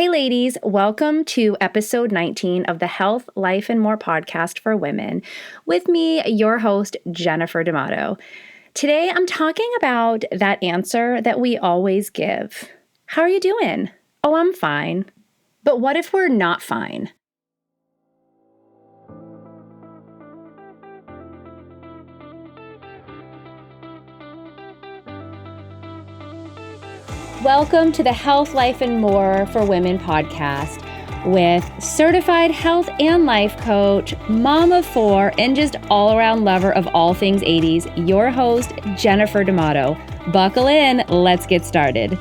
Hey ladies, welcome to episode 19 of the Health, Life, and More podcast for women with me, your host, Jennifer D'Amato. Today, I'm talking about that answer that we always give. How are you doing? Oh, I'm fine. But what if we're not fine? Welcome to the Health, Life, and More for Women podcast with certified health and life coach, mom of four, and just all-around lover of all things 80s, your host, Jennifer D'Amato. Buckle in, let's get started.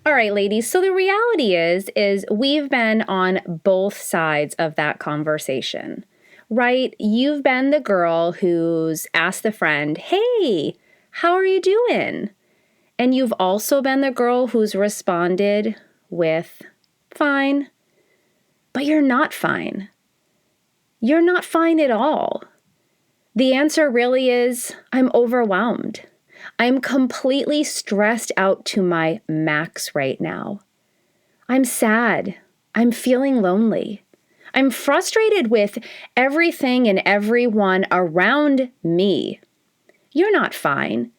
All right, ladies, so the reality is we've been on both sides of that conversation, right? You've been the girl who's asked the friend, hey, how are you doing? And you've also been the girl who's responded with, fine, but you're not fine. You're not fine at all. The answer really is, I'm overwhelmed. I'm completely stressed out to my max right now. I'm sad. I'm feeling lonely. I'm frustrated with everything and everyone around me. You're not fine.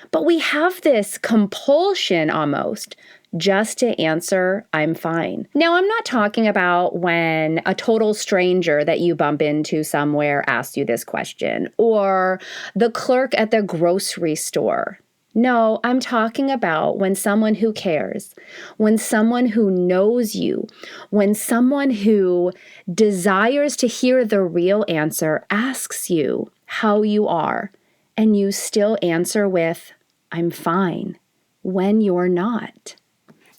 But we have this compulsion almost just to answer, I'm fine. Now, I'm not talking about when a total stranger that you bump into somewhere asks you this question, or the clerk at the grocery store. No, I'm talking about when someone who cares, when someone who knows you, when someone who desires to hear the real answer asks you how you are, and you still answer with, I'm fine, when you're not.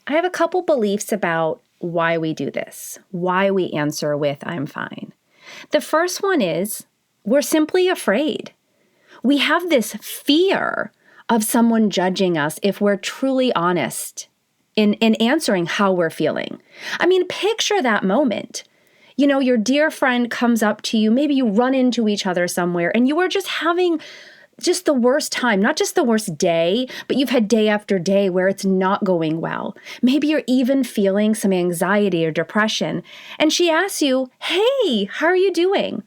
I have a couple beliefs about why we do this, why we answer with, I'm fine. The first one is, we're simply afraid. We have this fear of someone judging us if we're truly honest in answering how we're feeling. I mean, picture that moment. You know, your dear friend comes up to you, maybe you run into each other somewhere, and you are just having just the worst time, not just the worst day, but you've had day after day where it's not going well. Maybe you're even feeling some anxiety or depression. And she asks you, hey, how are you doing?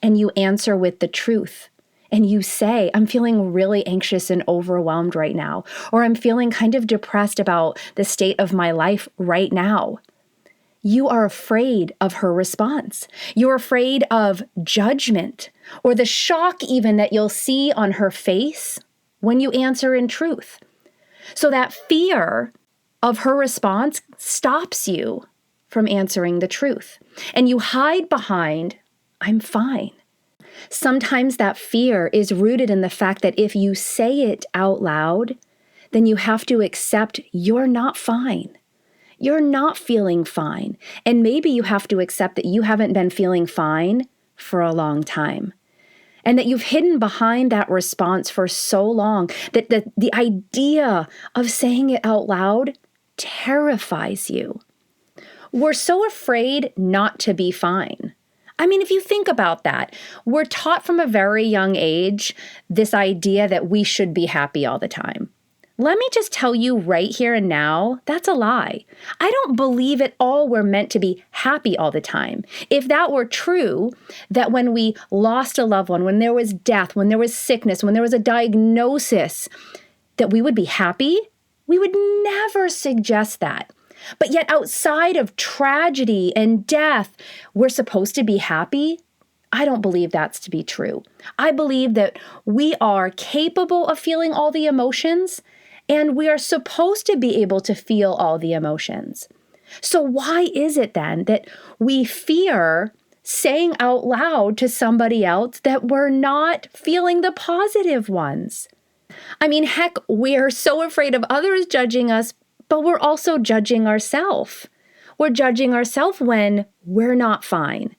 And you answer with the truth. And you say, I'm feeling really anxious and overwhelmed right now. Or I'm feeling kind of depressed about the state of my life right now. You are afraid of her response. You're afraid of judgment or the shock even that you'll see on her face when you answer in truth. So that fear of her response stops you from answering the truth. And you hide behind, I'm fine. Sometimes that fear is rooted in the fact that if you say it out loud, then you have to accept you're not fine. You're not feeling fine. And maybe you have to accept that you haven't been feeling fine for a long time. And that you've hidden behind that response for so long that the idea of saying it out loud terrifies you. We're so afraid not to be fine. I mean, if you think about that, we're taught from a very young age this idea that we should be happy all the time. Let me just tell you right here and now, that's a lie. I don't believe at all we're meant to be happy all the time. If that were true, that when we lost a loved one, when there was death, when there was sickness, when there was a diagnosis, that we would be happy, we would never suggest that. But yet outside of tragedy and death, we're supposed to be happy. I don't believe that's to be true. I believe that we are capable of feeling all the emotions, and we are supposed to be able to feel all the emotions. So why is it then that we fear saying out loud to somebody else that we're not feeling the positive ones? I mean, heck, we're so afraid of others judging us, but we're also judging ourselves. We're judging ourselves when we're not fine.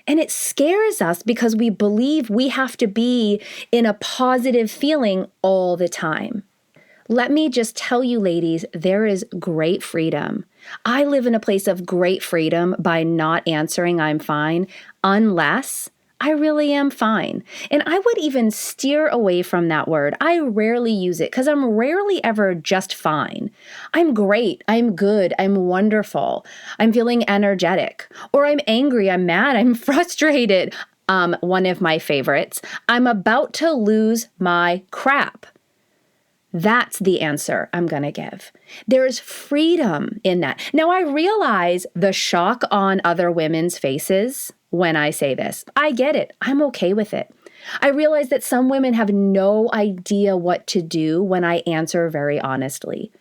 And it scares us because we believe we have to be in a positive feeling all the time. Let me just tell you, ladies, there is great freedom. I live in a place of great freedom by not answering I'm fine unless I really am fine. And I would even steer away from that word. I rarely use it because I'm rarely ever just fine. I'm great. I'm good. I'm wonderful. I'm feeling energetic. Or I'm angry. I'm mad. I'm frustrated. One of my favorites. I'm about to lose my crap. That's the answer I'm going to give. There's freedom in that. Now, I realize the shock on other women's faces when I say this. I get it. I'm okay with it. I realize that some women have no idea what to do when I answer very honestly.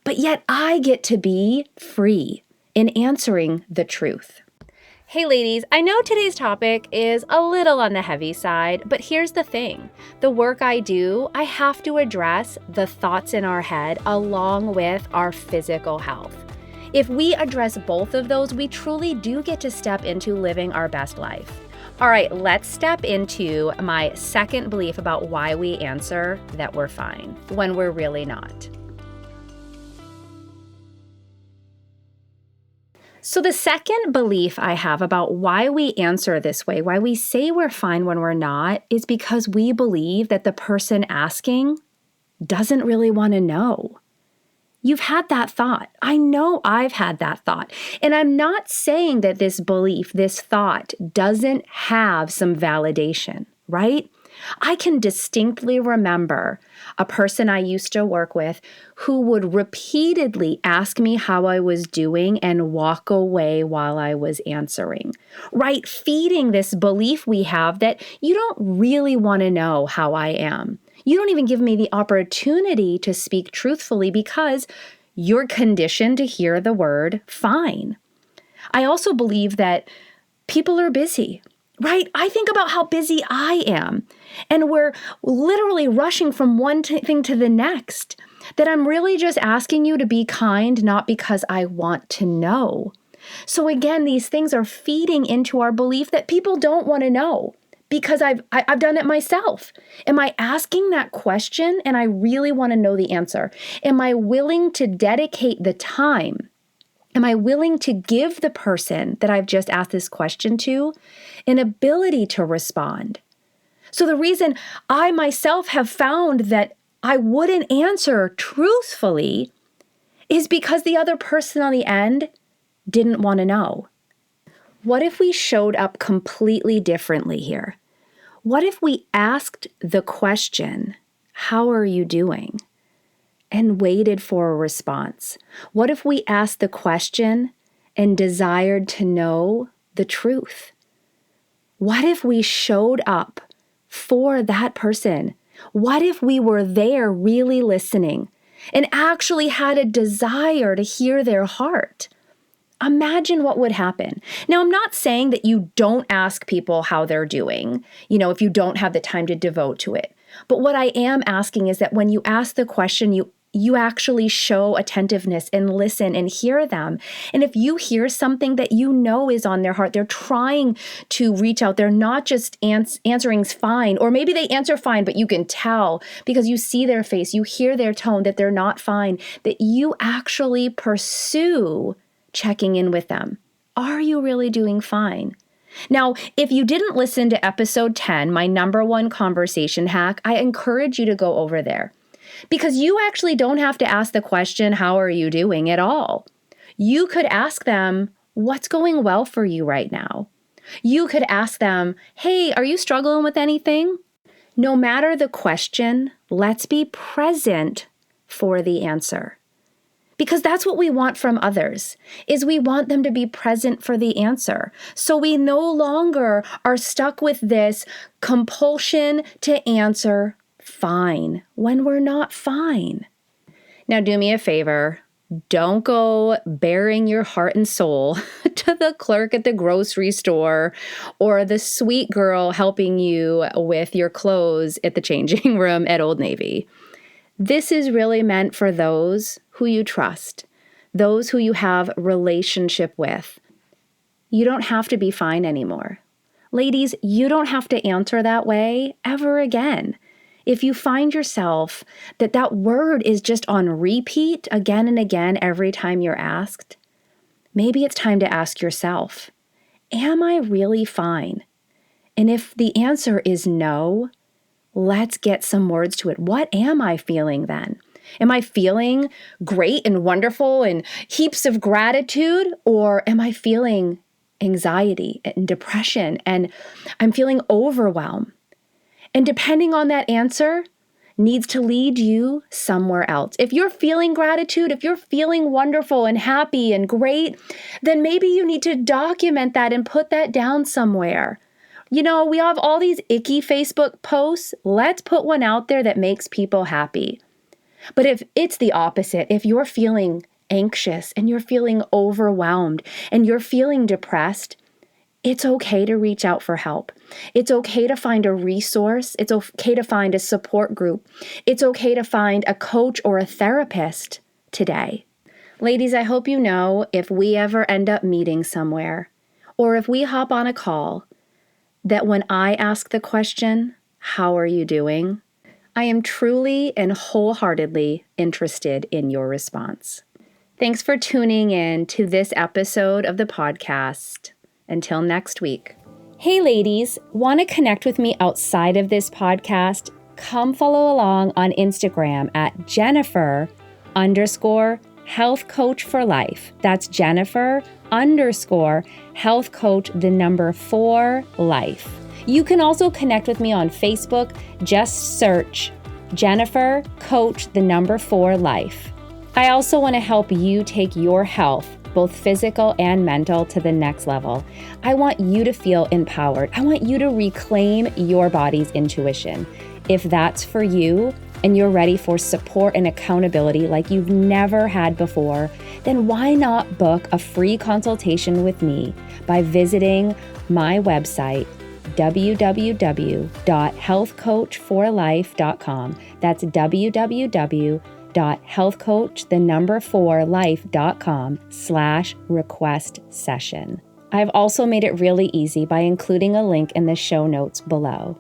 But yet I get to be free in answering the truth. Hey ladies, I know today's topic is a little on the heavy side, but here's the thing. The work I do, I have to address the thoughts in our head along with our physical health. If we address both of those, we truly do get to step into living our best life. All right, let's step into my second belief about why we answer that we're fine when we're really not. So the second belief I have about why we answer this way, why we say we're fine when we're not, is because we believe that the person asking doesn't really want to know. You've had that thought. I know I've had that thought. And I'm not saying that this belief, this thought, doesn't have some validation, right? I can distinctly remember a person I used to work with who would repeatedly ask me how I was doing and walk away while I was answering, right? Feeding this belief we have that you don't really want to know how I am. You don't even give me the opportunity to speak truthfully because you're conditioned to hear the word fine. I also believe that people are busy. Right? I think about how busy I am, and we're literally rushing from one thing to the next, that I'm really just asking you to be kind, not because I want to know. So again, these things are feeding into our belief that people don't want to know because I've done it myself. Am I asking that question and I really want to know the answer? Am I willing to dedicate the time? Am I willing to give the person that I've just asked this question to an ability to respond? So the reason I myself have found that I wouldn't answer truthfully is because the other person on the end didn't want to know. What if we showed up completely differently here? What if we asked the question, "How are you doing?" and waited for a response? What if we asked the question and desired to know the truth? What if we showed up for that person? What if we were there really listening and actually had a desire to hear their heart? Imagine what would happen. Now, I'm not saying that you don't ask people how they're doing, if you don't have the time to devote to it. But what I am asking is that when you ask the question, you actually show attentiveness and listen and hear them. And if you hear something that you know is on their heart, they're trying to reach out. They're not just answering fine, or maybe they answer fine, but you can tell because you see their face, you hear their tone that they're not fine, that you actually pursue checking in with them. Are you really doing fine? Now, if you didn't listen to episode 10, my number one conversation hack, I encourage you to go over there. Because you actually don't have to ask the question, "How are you doing?" at all. You could ask them, "What's going well for you right now?" You could ask them, "Hey, are you struggling with anything?" No matter the question, let's be present for the answer. Because that's what we want from others, is we want them to be present for the answer. So we no longer are stuck with this compulsion to answer fine when we're not fine. Now do me a favor. Don't go bearing your heart and soul to the clerk at the grocery store or the sweet girl helping you with your clothes at the changing room at Old Navy. This is really meant for those who you trust, those who you have relationship with. You don't have to be fine anymore. Ladies, you don't have to answer that way ever again. If you find yourself that word is just on repeat again and again every time you're asked, maybe it's time to ask yourself, am I really fine? And if the answer is no, let's get some words to it. What am I feeling then? Am I feeling great and wonderful and heaps of gratitude? Or am I feeling anxiety and depression and I'm feeling overwhelmed? And depending on that answer, needs to lead you somewhere else. If you're feeling gratitude, if you're feeling wonderful and happy and great, then maybe you need to document that and put that down somewhere. We have all these icky Facebook posts. Let's put one out there that makes people happy. But if it's the opposite, if you're feeling anxious and you're feeling overwhelmed and you're feeling depressed, it's okay to reach out for help. It's okay to find a resource. It's okay to find a support group. It's okay to find a coach or a therapist today. Ladies, I hope you know if we ever end up meeting somewhere, or if we hop on a call, that when I ask the question, "How are you doing?" I am truly and wholeheartedly interested in your response. Thanks for tuning in to this episode of the podcast. Until next week. Hey ladies, want to connect with me outside of this podcast? Come follow along on Instagram at Jennifer_health coach for life. That's Jennifer_health coach 4 life. You can also connect with me on Facebook. Just search Jennifer Coach 4 life. I also want to help you take your health, both physical and mental, to the next level. I want you to feel empowered. I want you to reclaim your body's intuition. If that's for you and you're ready for support and accountability like you've never had before, then why not book a free consultation with me by visiting my website, www.healthcoach4life.com. That's www.healthcoach4life.com/request session. I've also made it really easy by including a link in the show notes below.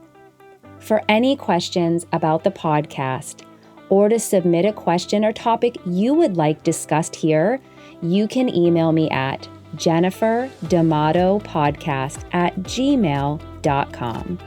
For any questions about the podcast or to submit a question or topic you would like discussed here, you can email me at jenniferdamatopodcast@gmail.com.